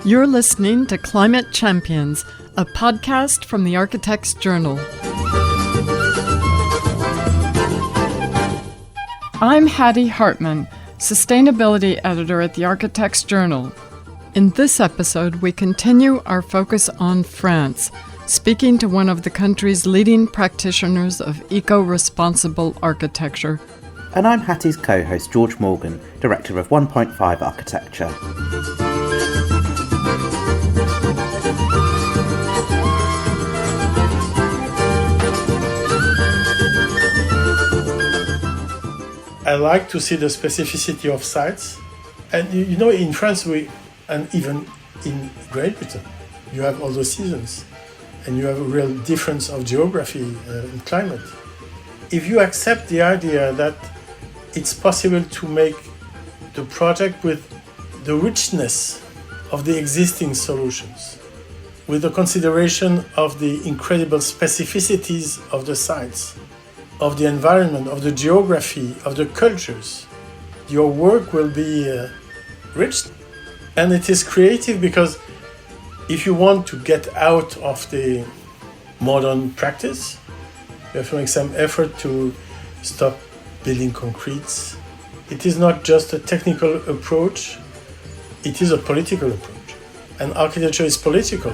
You're listening to Climate Champions, a podcast from the Architects Journal. I'm Hattie Hartman, Sustainability Editor at the Architects Journal. In this episode, we continue our focus on France, speaking to one of the country's leading practitioners of eco-responsible architecture. And I'm Hattie's co-host George Morgan, Director of 1.5 Architecture. I like to see the specificity of sites. And you know, in France, and even in Great Britain, you have all the seasons and you have a real difference of geography and climate. If you accept the idea that it's possible to make the project with the richness of the existing solutions, with the consideration of the incredible specificities of the sites, of the environment, of the geography, of the cultures, your work will be rich. And it is creative because if you want to get out of the modern practice, you have to make some effort to stop building concrete. It is not just a technical approach, it is a political approach. And architecture is political.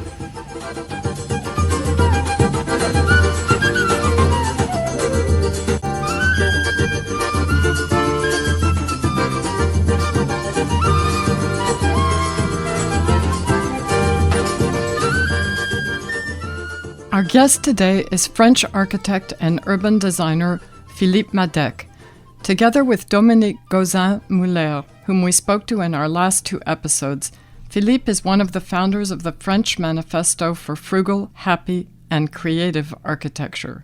Our guest today is French architect and urban designer Philippe Madec. Together with Dominique Gauzin-Muller, whom we spoke to in our last two episodes, Philippe is one of the founders of the French Manifesto for Frugal, Happy, and Creative Architecture.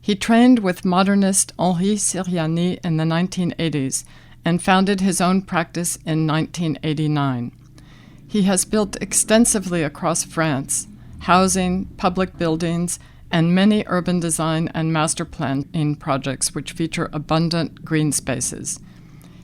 He trained with modernist Henri Siriani in the 1980s and founded his own practice in 1989. He has built extensively across France, housing, public buildings, and many urban design and master planning projects which feature abundant green spaces.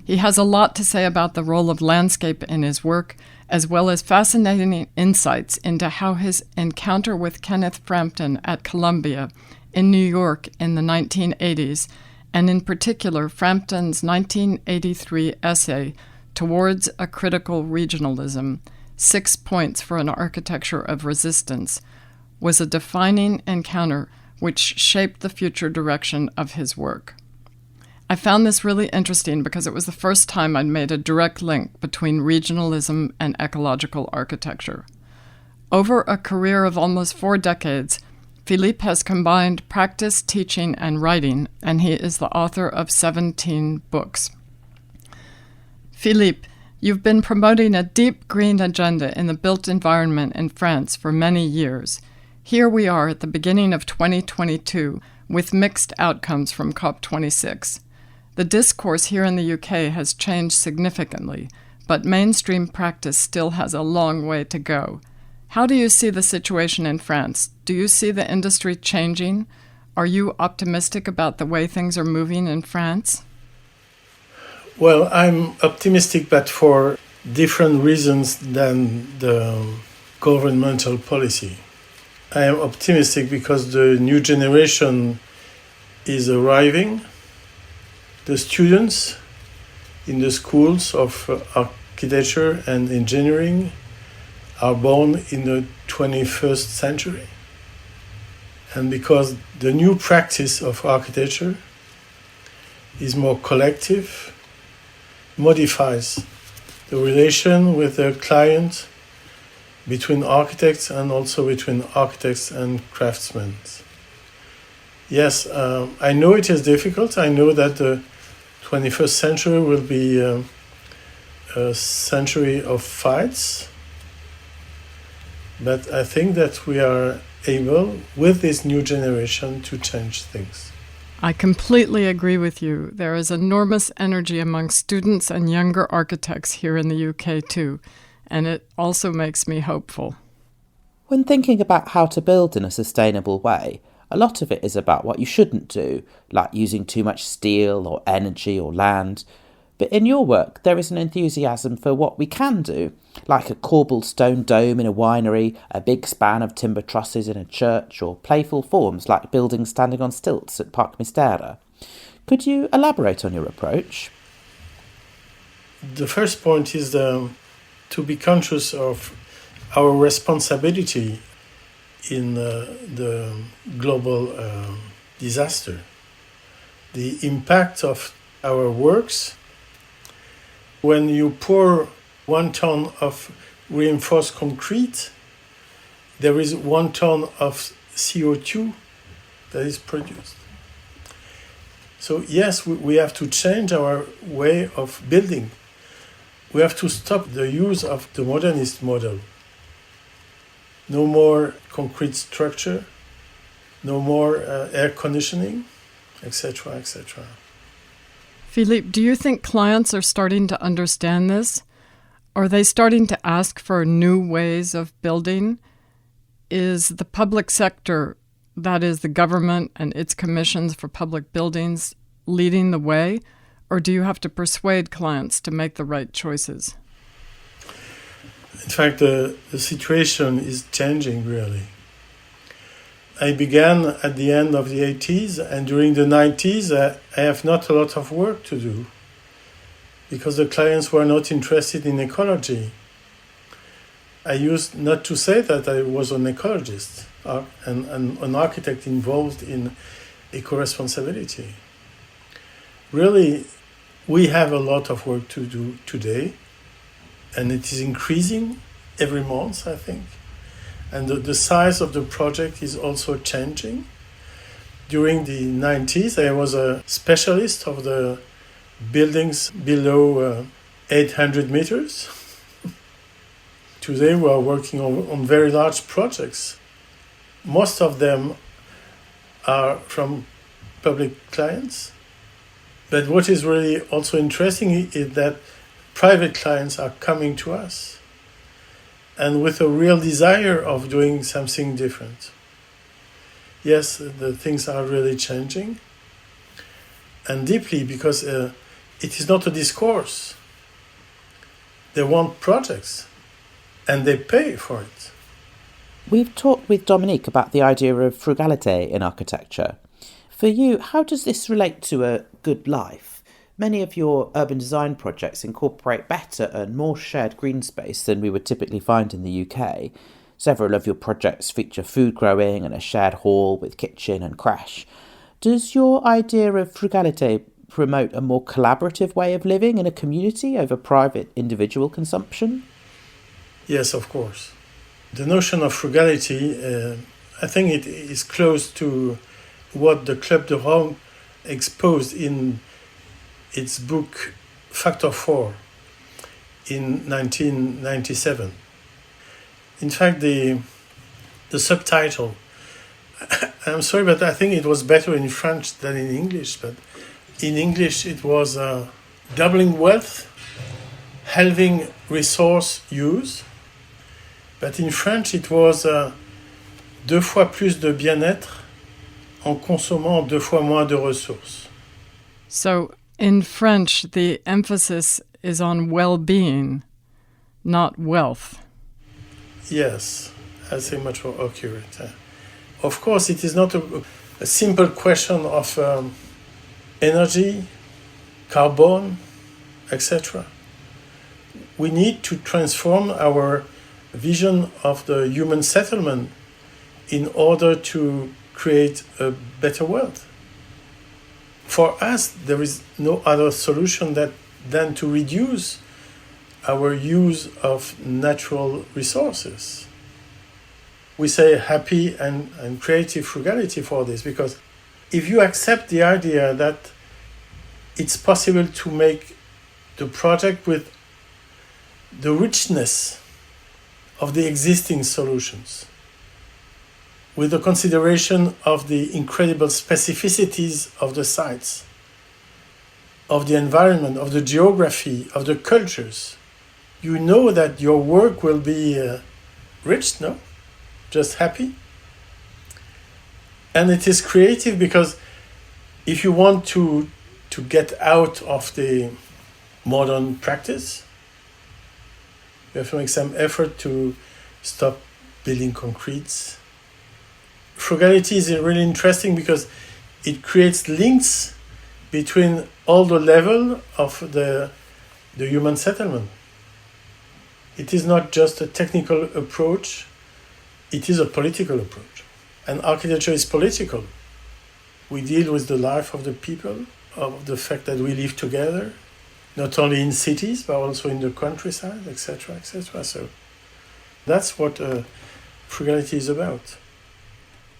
He has a lot to say about the role of landscape in his work, as well as fascinating insights into how his encounter with Kenneth Frampton at Columbia in New York in the 1980s, and in particular Frampton's 1983 essay, Towards a Critical Regionalism, 6 Points for an Architecture of Resistance, was a defining encounter which shaped the future direction of his work. I found this really interesting because it was the first time I'd made a direct link between regionalism and ecological architecture. Over a career of almost 4 decades, Philippe has combined practice, teaching, and writing, and he is the author of 17 books. Philippe, you've been promoting a deep green agenda in the built environment in France for many years. Here we are at the beginning of 2022 with mixed outcomes from COP26. The discourse here in the UK has changed significantly, but mainstream practice still has a long way to go. How do you see the situation in France? Do you see the industry changing? Are you optimistic about the way things are moving in France? Well, I'm optimistic, but for different reasons than the governmental policy. I am optimistic because the new generation is arriving. The students in the schools of architecture and engineering are born in the 21st century. And because the new practice of architecture is more collective, modifies the relation with the client between architects and also between architects and craftsmen. Yes, I know it is difficult. I know that the 21st century will be a century of fights. But I think that we are able, with this new generation, to change things. I completely agree with you. There is enormous energy among students and younger architects here in the UK too, and it also makes me hopeful. When thinking about how to build in a sustainable way, A lot of it is about what you shouldn't do, like using too much steel or energy or land. But in your work, there is an enthusiasm for what we can do, like a cobblestone dome in a winery, a big span of timber trusses in a church, or playful forms like buildings standing on stilts at Parc Mystère. Could you elaborate on your approach? The first point is to be conscious of our responsibility in the global disaster. The impact of our works. When you pour 1 ton of reinforced concrete, there is 1 ton of CO2 that is produced. So yes, we have to change our way of building. We have to stop the use of the modernist model. No more concrete structure, no more air conditioning, etc., etc. Philippe, do you think clients are starting to understand this? Are they starting to ask for new ways of building? Is the public sector, that is the government and its commissions for public buildings, leading the way? Or do you have to persuade clients to make the right choices? In fact, the situation is changing, really. I began at the end of the 80s, and during the 90s, I have not a lot of work to do because the clients were not interested in ecology. I used not to say that I was an ecologist and an architect involved in eco-responsibility. Really, we have a lot of work to do today, and it is increasing every month, I think. And the size of the project is also changing. During the 90s, I was a specialist of the buildings below 800 meters. Today, we are working on very large projects. Most of them are from public clients. But what is really also interesting is that private clients are coming to us and with a real desire of doing something different. Yes, the things are really changing, and deeply, because it is not a discourse. They want projects, and they pay for it. We've talked with Dominique about the idea of frugality in architecture. For you, how does this relate to a good life? Many of your urban design projects incorporate better and more shared green space than we would typically find in the UK. Several of your projects feature food growing and a shared hall with kitchen and crash. Does your idea of frugality promote a more collaborative way of living in a community over private individual consumption? Yes, of course. The notion of frugality, I think it is close to what the Club de Rome exposed in its book Factor 4 in 1997. In fact, the subtitle, I'm sorry, but I think it was better in French than in English, but in English it was doubling wealth, halving resource use, but in French it was 2 fois plus de bien-être en consommant 2 fois moins de ressources. So, in French, the emphasis is on well-being, not wealth. Yes, I say much more accurate. Of course, it is not a simple question of energy, carbon, etc. We need to transform our vision of the human settlement in order to create a better world. For us, there is no other solution than to reduce our use of natural resources. We say happy and creative frugality for this, because if you accept the idea that it's possible to make the project with the richness of the existing solutions, with the consideration of the incredible specificities of the sites, of the environment, of the geography, of the cultures, you know that your work will be rich, no? Just happy. And it is creative because if you want to get out of the modern practice, you have to make some effort to stop building concretes. Frugality is really interesting because it creates links between all the level of the human settlement. It is not just a technical approach, it is a political approach. And architecture is political. We deal with the life of the people, of the fact that we live together, not only in cities, but also in the countryside, etc., etc. So that's what frugality is about.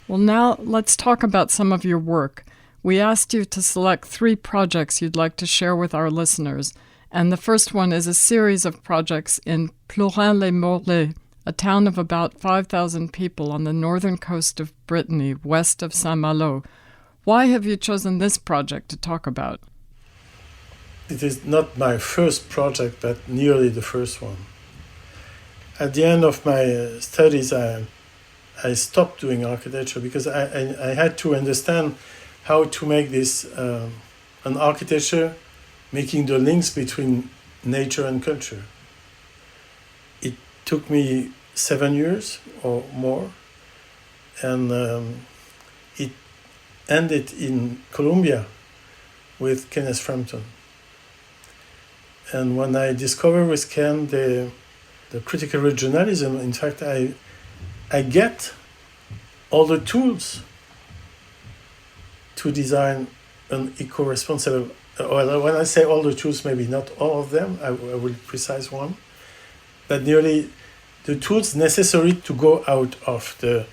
Well, now let's talk about some of your work. We asked you to select 3 projects you'd like to share with our listeners, and the first one is a series of projects in Plorin-les-Morlaix, a town of about 5,000 people on the northern coast of Brittany, west of Saint-Malo. Why have you chosen this project to talk about? It is not my first project, but nearly the first one. At the end of my studies, I stopped doing architecture because I had to understand how to make this an architecture making the links between nature and culture. It took me 7 years or more, and it ended in Colombia with Kenneth Frampton. And when I discovered with Ken the critical regionalism, in fact, I get all the tools to design an eco-responsible. Well, when I say all the tools, maybe not all of them, I will precise one, but nearly the tools necessary to go out of the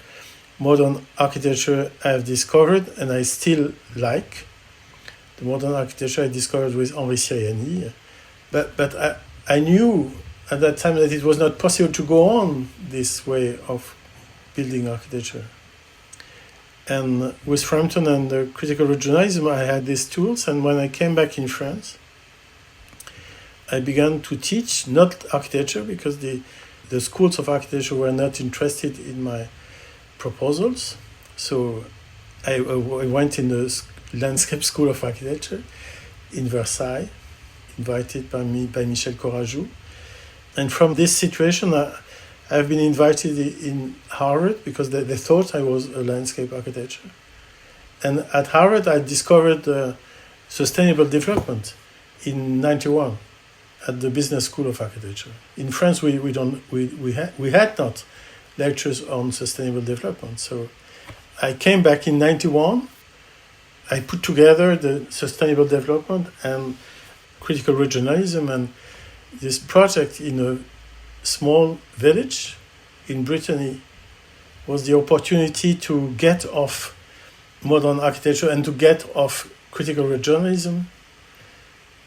modern architecture I've discovered, and I still like. The modern architecture I discovered with Henri Siriani, but I knew at that time that it was not possible to go on this way of building architecture. And with Frampton and the critical regionalism, I had these tools, and when I came back in France, I began to teach, not architecture, because the schools of architecture were not interested in my proposals. So I went in the landscape school of architecture in Versailles, invited by Michel Corajou. And from this situation, I've been invited in Harvard because they thought I was a landscape architecture. And at Harvard, I discovered sustainable development in 91 at the Business School of Architecture. In France, we had not lectures on sustainable development. So I came back in 91. I put together the sustainable development and critical regionalism, and this project in a small village in Brittany was the opportunity to get off modern architecture and to get off critical regionalism.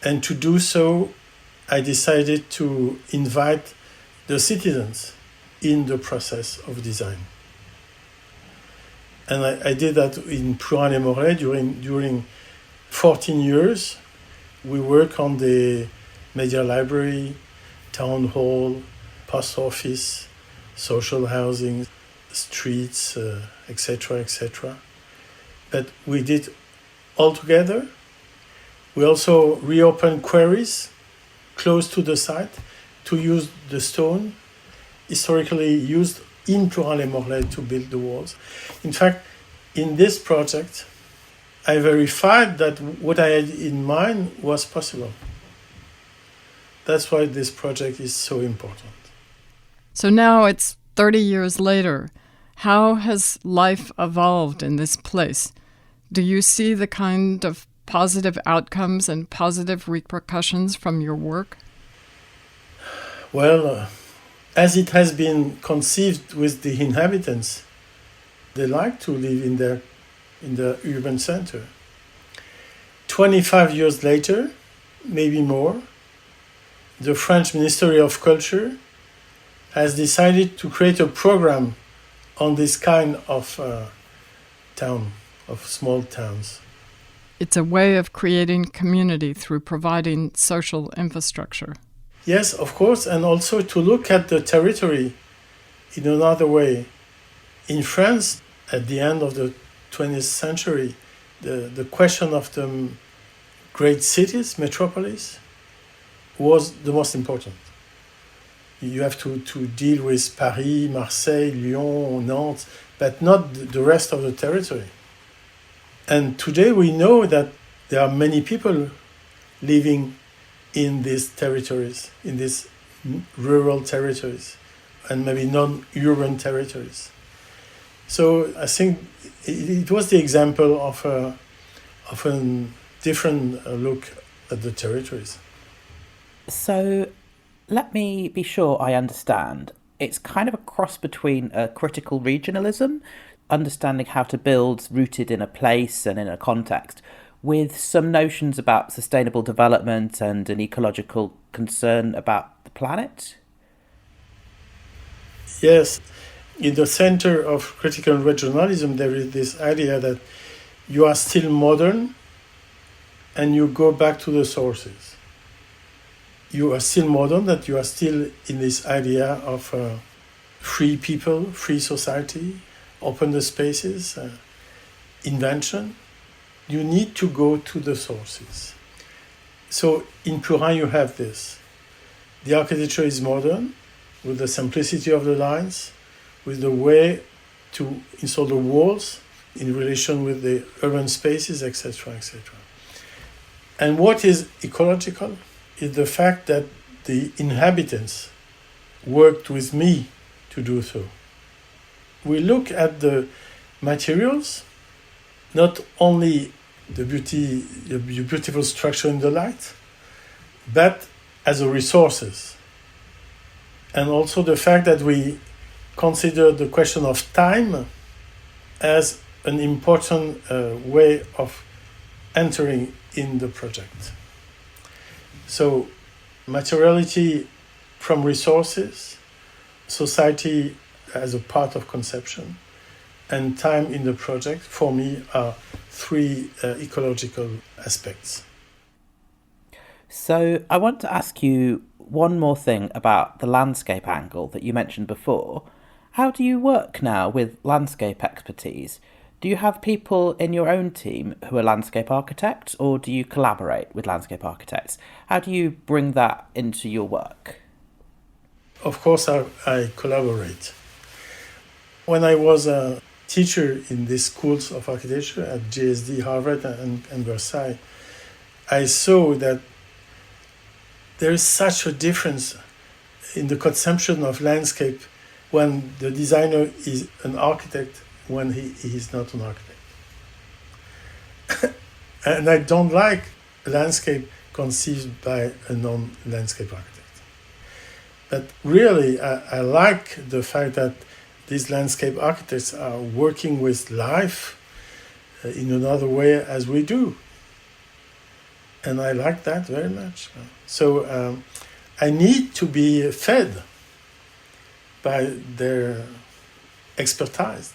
And to do so, I decided to invite the citizens in the process of design. And I did that in Plorin-les-Morlaix during 14 years. We work on the media library, town hall, post office, social housing, streets, etc., etc. But we did all together. We also reopened quarries close to the site to use the stone historically used in Plorin-les-Morlaix to build the walls. In fact, in this project, I verified that what I had in mind was possible. That's why this project is so important. So now it's 30 years later. How has life evolved in this place? Do you see the kind of positive outcomes and positive repercussions from your work? Well, as it has been conceived with the inhabitants, they like to live in the urban center. 25 years later, maybe more, the French Ministry of Culture has decided to create a program on this kind of town, of small towns. It's a way of creating community through providing social infrastructure. Yes, of course, and also to look at the territory in another way. In France, at the end of the 20th century, the question of the great cities, metropolis, was the most important. You have to deal with Paris, Marseille, Lyon, Nantes, but not the rest of the territory. And today we know that there are many people living in these territories, in these rural territories, and maybe non-urban territories. So I think it was the example of a different look at the territories. So let me be sure I understand. It's kind of a cross between a critical regionalism, understanding how to build rooted in a place and in a context, with some notions about sustainable development and an ecological concern about the planet? Yes. In the center of critical regionalism, there is this idea that you are still modern and you go back to the sources. You are still modern, that you are still in this idea of free people, free society, open the spaces, invention. You need to go to the sources. So in Purin you have this. The architecture is modern, with the simplicity of the lines, with the way to install the walls in relation with the urban spaces, etc., etc. And what is ecological is the fact that the inhabitants worked with me to do so. We look at the materials, not only the beautiful structure in the light, but as a resources. And also the fact that we consider the question of time as an important way of entering in the project. So materiality from resources, society as a part of conception, and time in the project, for me, are three ecological aspects. So I want to ask you one more thing about the landscape angle that you mentioned before. How do you work now with landscape expertise? Do you have people in your own team who are landscape architects, or do you collaborate with landscape architects? How do you bring that into your work? Of course, I collaborate. When I was a teacher in these schools of architecture at GSD, Harvard, and Versailles, I saw that there is such a difference in the conception of landscape when the designer is an architect, when he is not an architect. And I don't like a landscape conceived by a non-landscape architect. But really, I like the fact that these landscape architects are working with life in another way as we do. And I like that very much. So I need to be fed by their expertise.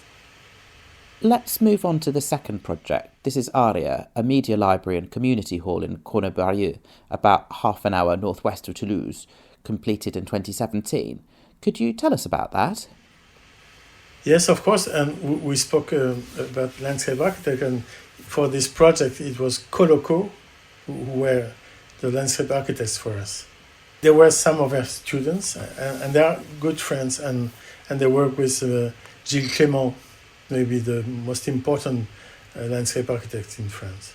Let's move on to the second project. This is Aria, a media library and community hall in Cornebarieux, about half an hour northwest of Toulouse, completed in 2017. Could you tell us about that? Yes, of course. And we spoke about landscape architect, and for this project it was Coloco who were the landscape architects for us. There were some of our students, and they are good friends, and they work with Gilles Clément, maybe the most important landscape architect in France.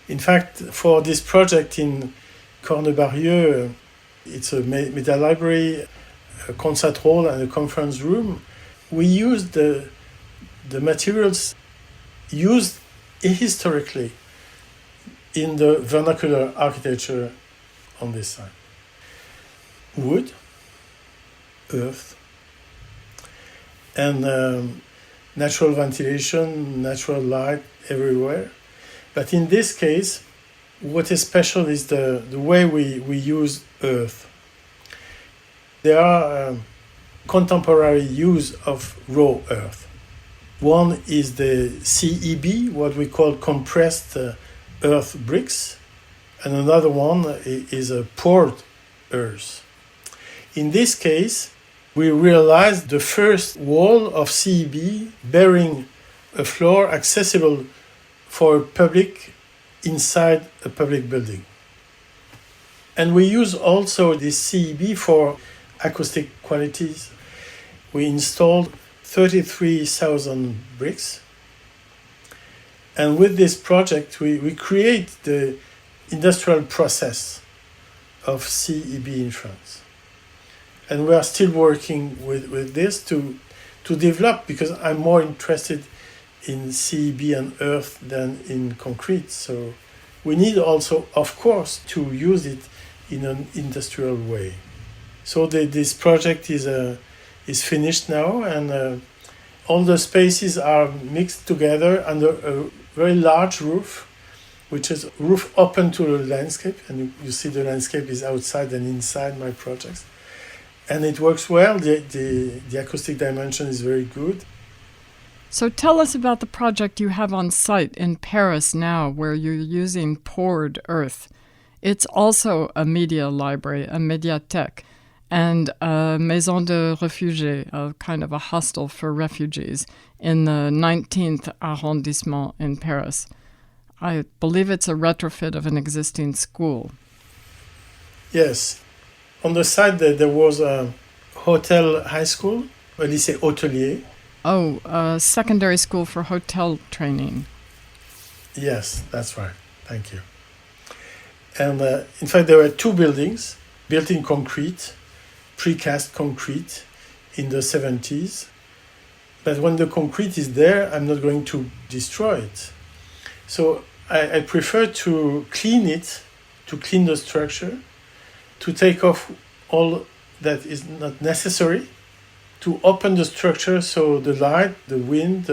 In fact, for this project in Cornebarieux, it's a media library, a concert hall, and a conference room. We used the materials used historically in the vernacular architecture on this side. Wood, earth, and natural ventilation, natural light everywhere. But in this case, what is special is the way we use earth. There are contemporary use of raw earth. One is the CEB, what we call compressed earth bricks, and another one is a poured earth. In this case, we realized the first wall of CEB bearing a floor accessible for public inside a public building. And we use also this CEB for acoustic qualities. We installed 33,000 bricks. And with this project, we create the industrial process of CEB in France. And we are still working with this to develop, because I'm more interested in CEB and earth than in concrete. So we need also, of course, to use it in an industrial way. So this project is finished now, and all the spaces are mixed together under a very large roof, which is roof open to the landscape. And you see the landscape is outside and inside my projects. And it works well. The acoustic dimension is very good. So tell us about the project you have on site in Paris now, where you're using poured earth. It's also a media library, a médiathèque, and a maison de réfugiés, a kind of a hostel for refugees in the 19th arrondissement in Paris. I believe it's a retrofit of an existing school. Yes. On the side there was a hotel high school, a lycée hôtelier. Oh, a secondary school for hotel training. Yes, that's right. Thank you. And in fact, there were two buildings built in concrete, precast concrete in the 70s. But when the concrete is there, I'm not going to destroy it. So I prefer to clean it, to clean the structure, to take off all that is not necessary, to open the structure so the light, the wind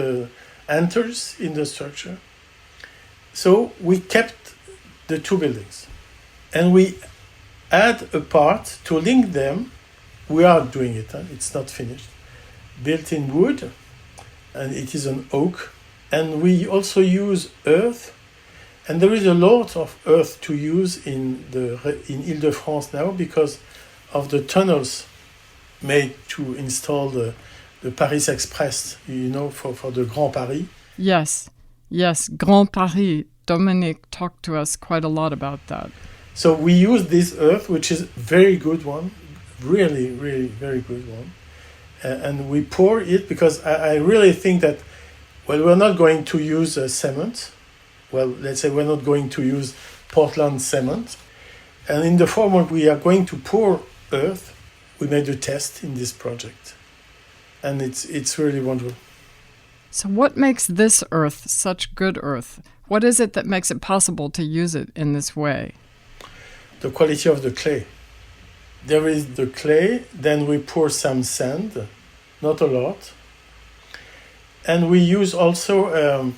enters in the structure. So we kept the two buildings. And we add a part to link them. We are doing it, it's not finished. Built in wood, and it is an oak. And we also use earth. And there is a lot of earth to use in Ile-de-France now because of the tunnels made to install the Paris Express, for the Grand Paris. Yes, Grand Paris. Dominique talked to us quite a lot about that. So we use this earth, which is a very good one, really, really very good one. And we pour it because I really think that, we're not going to use cement. Well, let's say we're not going to use Portland cement. And in the form where we are going to pour earth, we made a test in this project. And it's really wonderful. So what makes this earth such good earth? What is it that makes it possible to use it in this way? The quality of the clay. There is the clay, then we pour some sand, not a lot. And we use also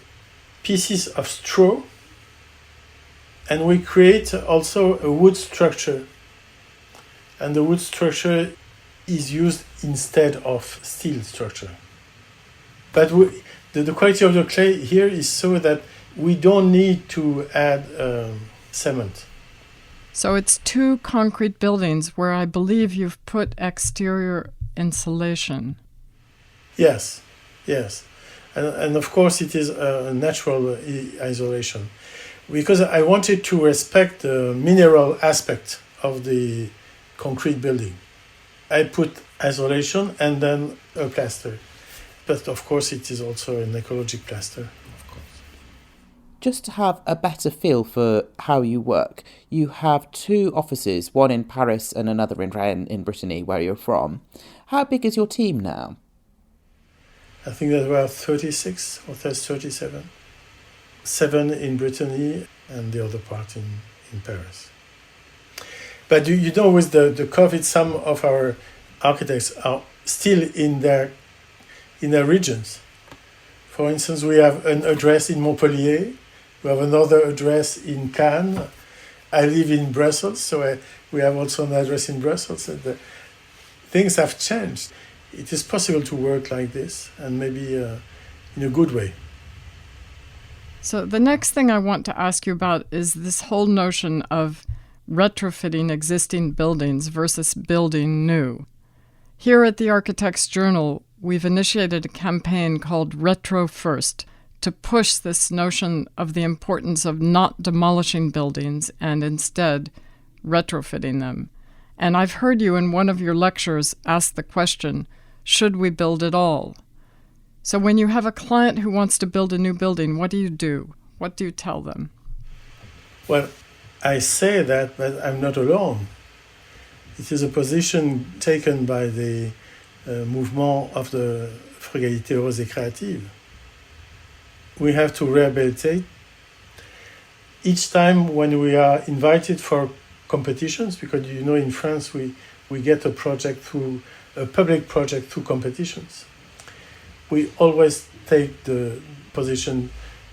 pieces of straw. And we create also a wood structure. And the wood structure is used instead of steel structure. But the quality of the clay here is so that we don't need to add cement. So it's two concrete buildings where I believe you've put exterior insulation. Yes. And of course it is a natural isolation. Because I wanted to respect the mineral aspect of the concrete building. I put isolation and then a plaster. But of course it is also an ecological plaster, of course. Just to have a better feel for how you work, you have two offices, one in Paris and another in Rennes in Brittany, where you're from. How big is your team now? I think there were 36 or 37. 7 in Brittany and the other part in Paris. But with the COVID, some of our architects are still in their regions. For instance, we have an address in Montpellier. We have another address in Cannes. I live in Brussels, so we have also an address in Brussels. And things have changed. It is possible to work like this, and maybe in a good way. So the next thing I want to ask you about is this whole notion of retrofitting existing buildings versus building new. Here at the Architects Journal, we've initiated a campaign called Retro First to push this notion of the importance of not demolishing buildings and instead retrofitting them. And I've heard you in one of your lectures ask the question, should we build it all? So when you have a client who wants to build a new building, what do you do? What do you tell them? Well, I say that, but I'm not alone. It is a position taken by the movement of the frugalité heureuse et créative. We have to rehabilitate. Each time when we are invited for competitions, because you know in France we get a public project through competitions. We always take the position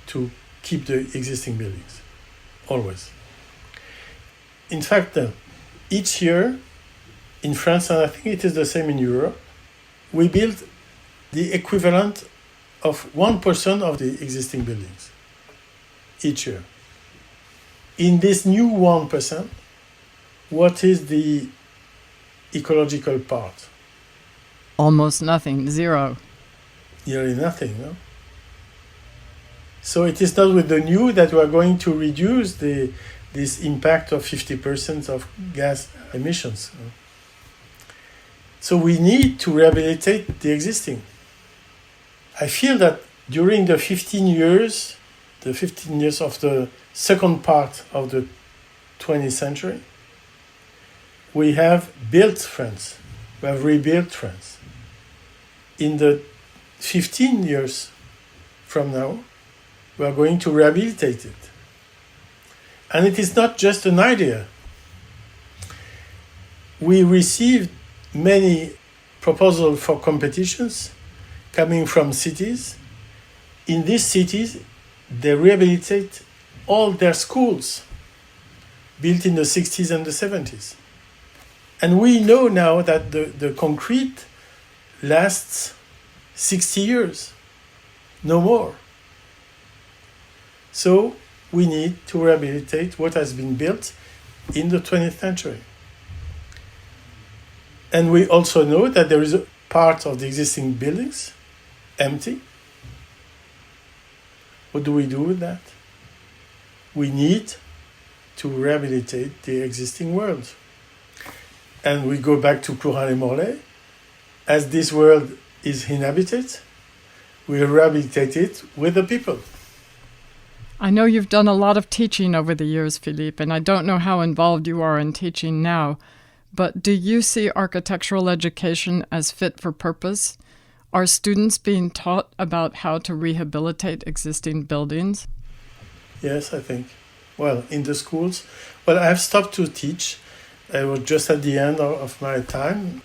to keep the existing buildings, always. In fact, each year in France, and I think it is the same in Europe, we build the equivalent of 1% of the existing buildings each year. In this new 1%, what is the ecological part? Almost nothing, zero. Nearly nothing, no? So it is not with the new that we are going to reduce this impact of 50% of gas emissions. No? So we need to rehabilitate the existing. I feel that during the 15 years of the second part of the 20th century, we have built France, we have rebuilt France. In the 15 years from now, we are going to rehabilitate it. And it is not just an idea. We received many proposals for competitions coming from cities. In these cities, they rehabilitate all their schools built in the 60s and the 70s. And we know now that the concrete lasts 60 years, no more. So we need to rehabilitate what has been built in the 20th century. And we also know that there is a part of the existing buildings empty. What do we do with that? We need to rehabilitate the existing world. And we go back to Courant et Morlaix. As this world is inhabited, we rehabilitate it with the people. I know you've done a lot of teaching over the years, Philippe, and I don't know how involved you are in teaching now, but do you see architectural education as fit for purpose? Are students being taught about how to rehabilitate existing buildings? Yes, I think. Well, in the schools. Well, I have stopped to teach. I was just at the end of my time.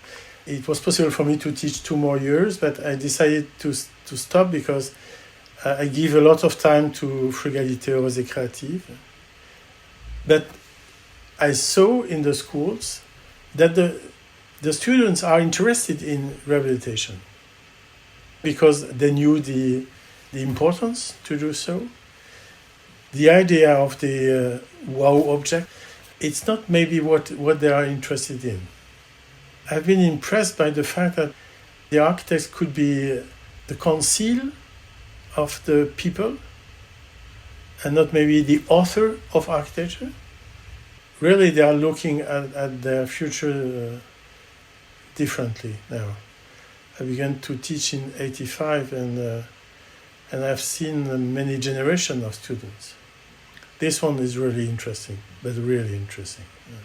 It was possible for me to teach 2 more years, but I decided to stop because I give a lot of time to frugalité heureuse et créative. But I saw in the schools that the students are interested in rehabilitation because they knew the importance to do so. The idea of the wow object, it's not maybe what they are interested in. I've been impressed by the fact that the architects could be the conceal of the people and not maybe the author of architecture. Really, they are looking at their future differently now. I began to teach in 1985 and I've seen many generations of students. This one is really interesting, but really interesting. Yeah.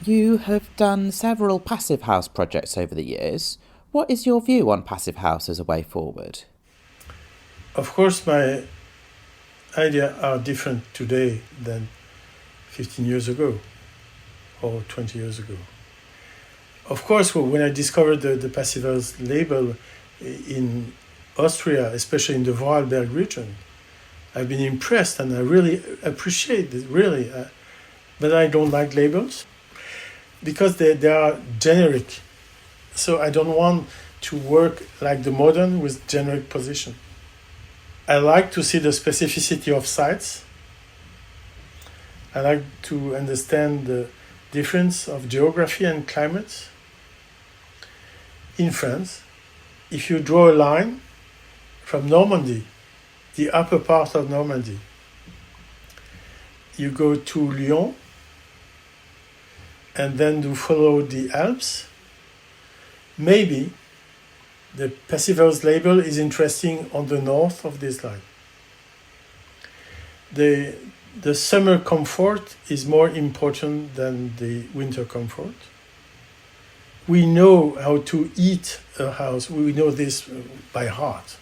You have done several Passivhaus projects over the years. What is your view on Passivhaus as a way forward? Of course, my ideas are different today than 15 years ago or 20 years ago. Of course, when I discovered the Passivhaus label in Austria, especially in the Vorarlberg region, I've been impressed and I really appreciate it, really. But I don't like labels because they are generic. So I don't want to work like the modern with generic position. I like to see the specificity of sites. I like to understand the difference of geography and climate. In France, if you draw a line from Normandy, the upper part of Normandy, you go to Lyon, and then you follow the Alps, maybe the Passivhaus label is interesting on the north of this line. The summer comfort is more important than the winter comfort. We know how to eat a house, we know this by heart,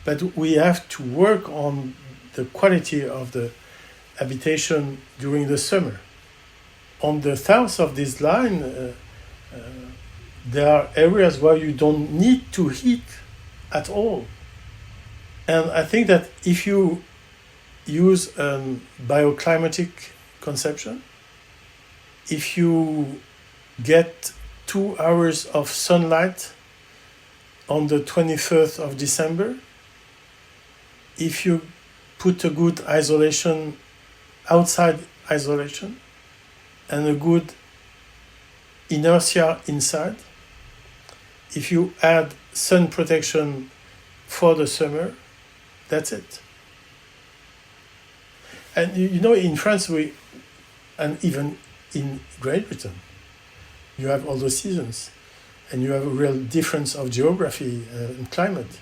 but we have to work on the quality of the habitation during the summer. On the south of this line, there are areas where you don't need to heat at all. And I think that if you use a bioclimatic conception, if you get 2 hours of sunlight on the 21st of December, if you put a good isolation, outside isolation, and a good inertia inside, if you add sun protection for the summer, that's it. And you know, in France, and even in Great Britain, you have all the seasons, and you have a real difference of geography and climate.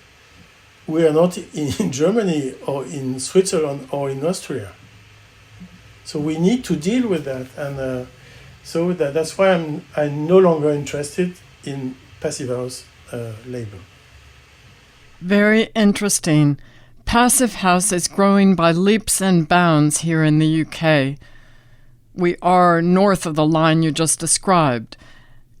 We are not in Germany or in Switzerland or in Austria. So we need to deal with that, and so that's why I'm no longer interested in Passivhaus label. Very interesting. Passivhaus is growing by leaps and bounds here in the UK. We are north of the line you just described.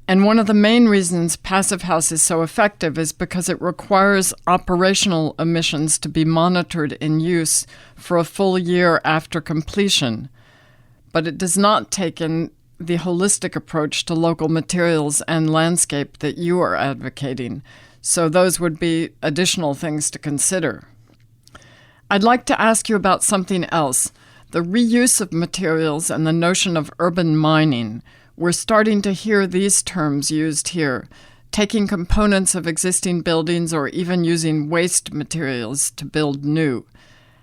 And one of the main reasons Passivhaus is so effective is because it requires operational emissions to be monitored in use for a full year after completion. But it does not take in the holistic approach to local materials and landscape that you are advocating. So those would be additional things to consider. I'd like to ask you about something else, the reuse of materials and the notion of urban mining. We're starting to hear these terms used here, taking components of existing buildings or even using waste materials to build new.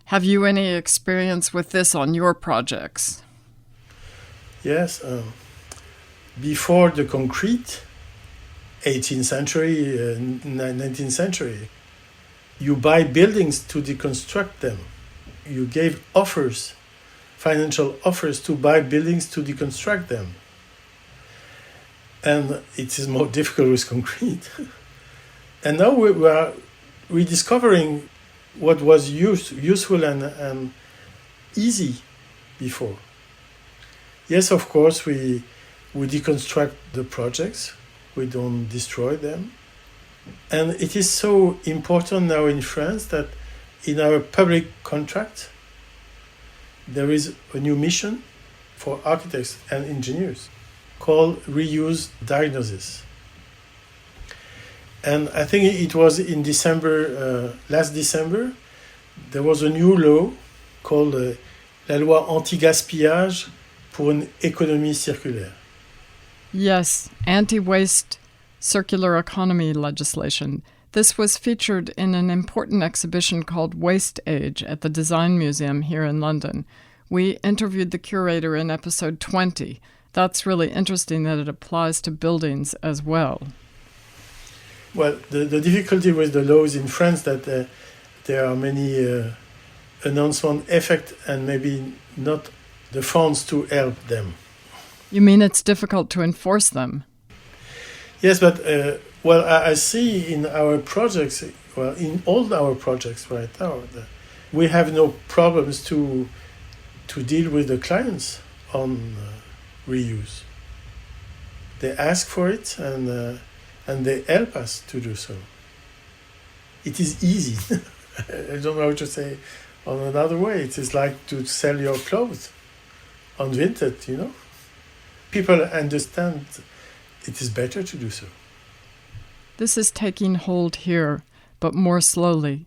Have you any experience with this on your projects? Yes. Before the concrete, 18th century, 19th century, you buy buildings to deconstruct them. You gave offers, financial offers to buy buildings to deconstruct them. And it is more difficult with concrete. And now we are rediscovering what was useful and easy before. Yes, of course, we deconstruct the projects. We don't destroy them. And it is so important now in France that in our public contract, there is a new mission for architects and engineers called reuse diagnosis. And I think it was in December, last December, there was a new law called La Loi Anti-Gaspillage pour une économie circulaire. Yes, anti-waste circular economy legislation. This was featured in an important exhibition called Waste Age at the Design Museum here in London. We interviewed the curator in episode 20. That's really interesting that it applies to buildings as well. Well, the difficulty with the laws in France that there are many announcement effect and maybe not the funds to help them. You mean it's difficult to enforce them? Yes, but I see in our projects, in all our projects right now, we have no problems to deal with the clients on reuse. They ask for it and they help us to do so. It is easy. I don't know how to say on another way. It is like to sell your clothes on Vinted, you know. People understand it is better to do so. This is taking hold here, but more slowly.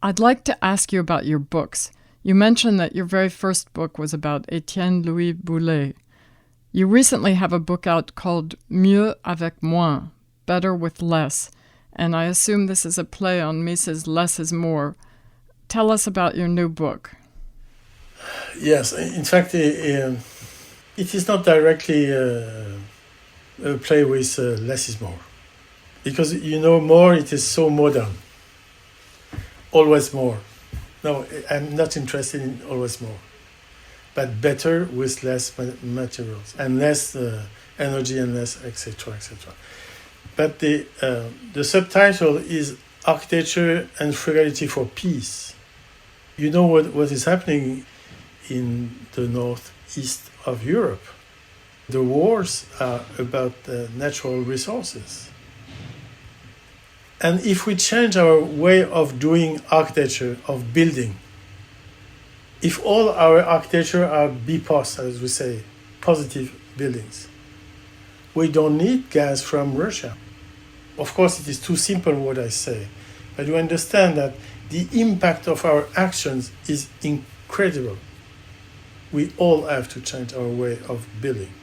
I'd like to ask you about your books. You mentioned that your very first book was about Étienne Louis Boulet. You recently have a book out called Mieux avec moins, Better with Less, and I assume this is a play on Mises' Less is More. Tell us about your new book. Yes, in fact, it is not directly a play with less is more. Because, more, it is so modern. Always more. No, I'm not interested in always more. But better with less materials and less energy and less, etc., etc. But the subtitle is Architecture and Frugality for Peace. You know what is happening in the northeast of Europe? The wars are about natural resources. And if we change our way of doing architecture, of building, if all our architecture are BPOS, as we say, positive buildings, we don't need gas from Russia. Of course, it is too simple what I say, but you understand that the impact of our actions is incredible. We all have to change our way of building.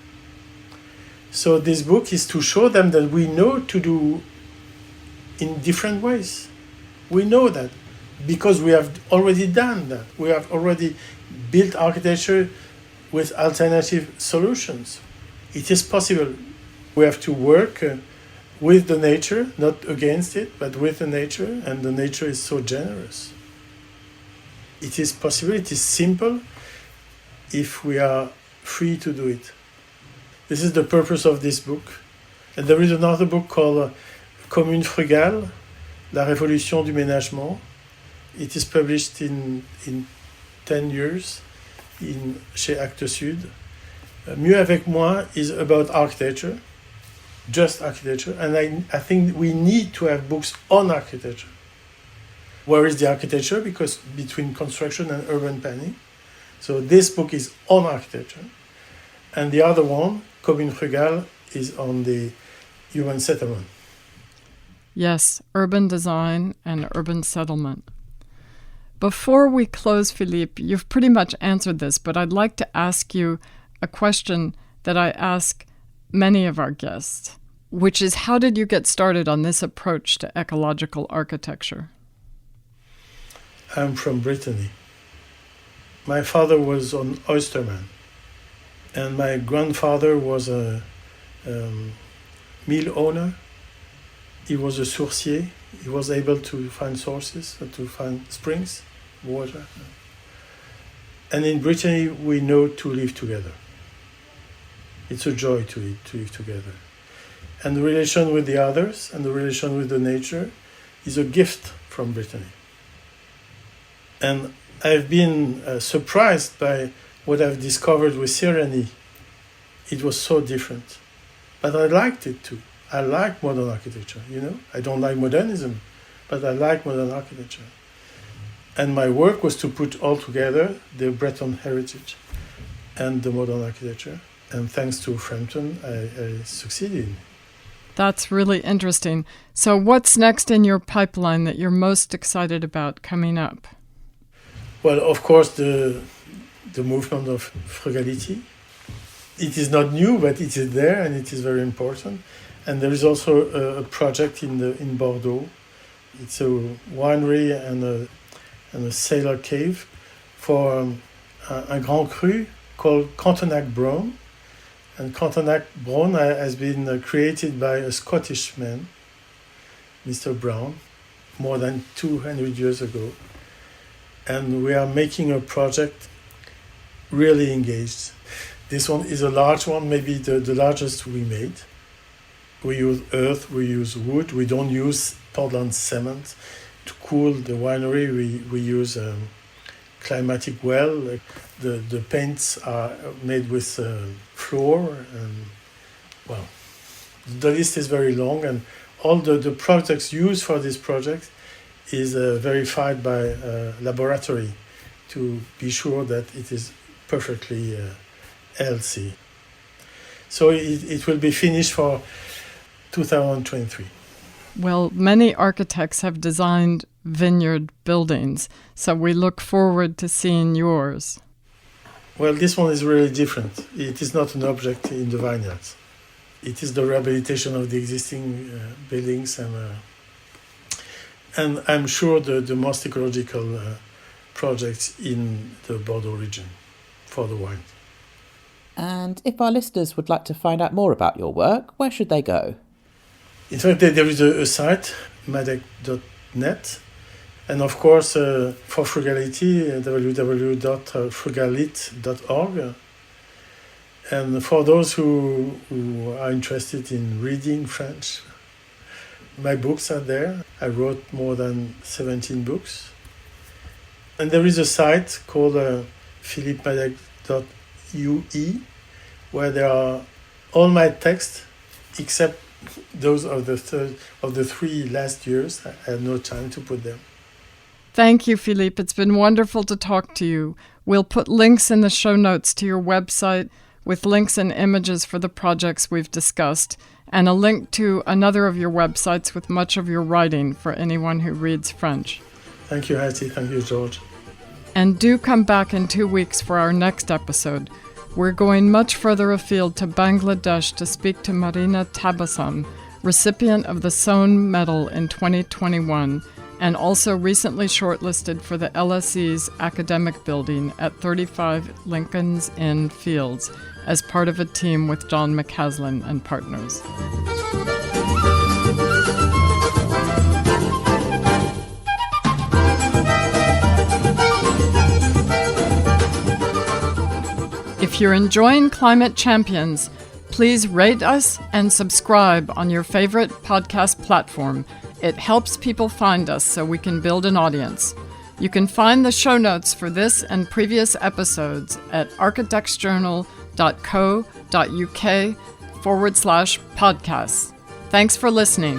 So this book is to show them that we know to do in different ways. We know that because we have already done that. We have already built architecture with alternative solutions. It is possible. We have to work with the nature, not against it, but with the nature, and the nature is so generous. It is possible, it is simple, if we are free to do it. This is the purpose of this book. And there is another book called Commune Frugale, La Révolution du Ménagement. It is published in 10 years chez Actes Sud. Mieux avec moi is about architecture, just architecture, and I think we need to have books on architecture. Where is the architecture? Because between construction and urban planning. So this book is on architecture. And the other one, Commune Frugale, is on the human settlement. Yes, urban design and urban settlement. Before we close, Philippe, you've pretty much answered this, but I'd like to ask you a question that I ask many of our guests, which is, how did you get started on this approach to ecological architecture? I'm from Brittany. My father was an oysterman, and my grandfather was a mill owner. He was a sourcier. He was able to find sources, to find springs, water. And in Brittany, we know to live together. It's a joy to live together. And the relation with the others and the relation with the nature is a gift from Brittany. And I've been surprised by what I've discovered with Sireni. It was so different. But I liked it too. I like modern architecture, I don't like modernism, but I like modern architecture. And my work was to put all together the Breton heritage and the modern architecture. And thanks to Frampton, I succeeded. That's really interesting. So what's next in your pipeline that you're most excited about coming up? Well, of course, the movement of frugality. It is not new, but it is there and it is very important. And there is also a project in Bordeaux. It's a winery and a sailor cave for a Grand Cru called Cantonac Brown. And Cantonac Brown has been created by a Scottish man, Mr. Brown, more than 200 years ago. And we are making a project really engaged. This one is a large one, maybe the largest we made. We use earth, we use wood, we don't use Portland cement. To cool the winery, we use climatic well. The paints are made with floor, and well, the list is very long, and all the products used for this project is verified by a laboratory to be sure that it is perfectly healthy. So it will be finished for 2023. Well, many architects have designed vineyard buildings, so we look forward to seeing yours. Well, this one is really different. It is not an object in the vineyards. It is the rehabilitation of the existing buildings, and And I'm sure the most ecological projects in the Bordeaux region for the wine. And if our listeners would like to find out more about your work, where should they go? In fact, there is a site, madec.net, and of course, for frugality, www.frugalit.org. And for those who are interested in reading French, my books are there. I wrote more than 17 books. And there is a site called philippemadec.ue, where there are all my texts, except those of the 3 last years. I had no time to put them. Thank you, Philippe. It's been wonderful to talk to you. We'll put links in the show notes to your website with links and images for the projects we've discussed, and a link to another of your websites with much of your writing for anyone who reads French. Thank you, Hattie. Thank you, George. And do come back in 2 weeks for our next episode. We're going much further afield to Bangladesh to speak to Marina Tabassum, recipient of the Soane Medal in 2021, and also recently shortlisted for the LSE's academic building at 35 Lincoln's Inn Fields as part of a team with John McCaslin and partners. If you're enjoying Climate Champions, please rate us and subscribe on your favorite podcast platform. It helps people find us so we can build an audience. You can find the show notes for this and previous episodes at architectjournal.co.uk/podcasts. Thanks for listening.